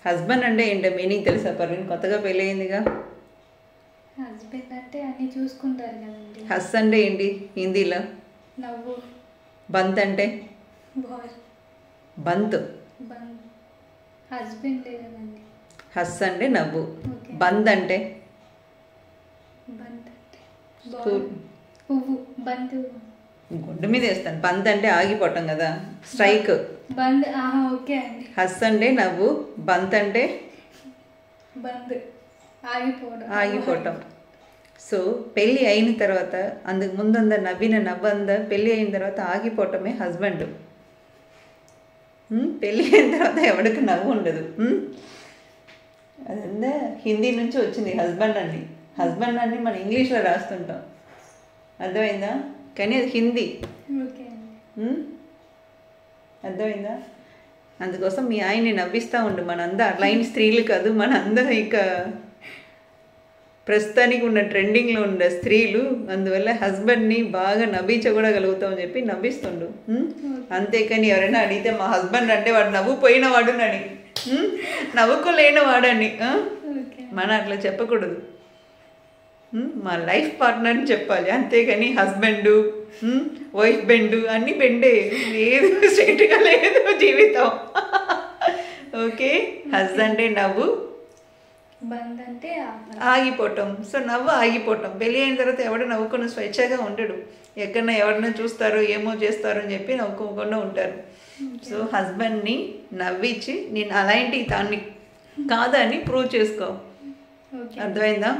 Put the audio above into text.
Husband అంటే ఏంటో meaning తెలుసా పర్వీన్? కొత్తగా పెళ్ళి అయిందిగా. హస్బెండ్ అంటే అన్ని చూసుకుంటారు కదండి. హస్ అంటే ఏంటి హిందీలో? నవ్వు. బంత్ అంటే? బాయ్. బంత్. హస్బెండ్ కదండి. హస్ అంటే నవ్వు. ఓకే. బంద్ అంటే? బంత్ అంటే పువ్వు. బంత్ గుడ్డు మీద వేస్తాను. బంద్ అంటే ఆగిపోవటం కదా, స్ట్రైక్. బంద్. ఓకే అండి. హస్ అంటే నవ్వు, బంత్ అంటే బంద్ ఆగిపోవటం. సో పెళ్ళి అయిన తర్వాత అందుకు ముందంద నవ్విన నవ్వంద పెళ్ళి అయిన తర్వాత ఆగిపోవటమే హస్బెండ్. పెళ్ళి అయిన తర్వాత ఎవరికి నవ్వు ఉండదు. అదంతా హిందీ నుంచి వచ్చింది హస్బెండ్ అని. హస్బెండ్ అని మనం ఇంగ్లీష్లో రాస్తుంటాం, అర్థమైందా? కానీ అది హిందీ. అర్థమైందా? అందుకోసం మీ ఆయన్ని నవ్విస్తూ ఉండు. మనందరం అట్లయిన స్త్రీలు కాదు, మనందరం ఇక ప్రస్తుతానికి ఉన్న ట్రెండింగ్లో ఉన్న స్త్రీలు. అందువల్ల హస్బెండ్ని బాగా నవ్వించకూడగలుగుతామని చెప్పి నవ్విస్తుండు. అంతేకాని ఎవరైనా అడిగితే మా హస్బెండ్ అంటే వాడు నవ్వుపోయిన వాడునని, నవ్వుకోలేని వాడని మనం అట్లా చెప్పకూడదు. మా లైఫ్ పార్ట్నర్ని చెప్పాలి, అంతేకాని హస్బెండు వైఫ్ బెండు అన్నీ బెండే లేదు, స్ట్రైట్గా లేదు జీవితం. ఓకే. హస్ అంటే నవ్వు, బంద్ అంటే ఆగిపోవటం. సో నవ్వు ఆగిపోవటం. పెళ్ళి అయిన తర్వాత ఎవడు నవ్వుకున్న స్వేచ్ఛగా ఉండడు. ఎక్కడన్నా ఎవరినో చూస్తారో ఏమో చేస్తారో అని చెప్పి నవ్వుకోకుండా ఉంటారు. సో హస్బెండ్ని నవ్వించి నేను అలాంటి దాన్ని కాదని ప్రూవ్ చేసుకో. అర్థమైందా?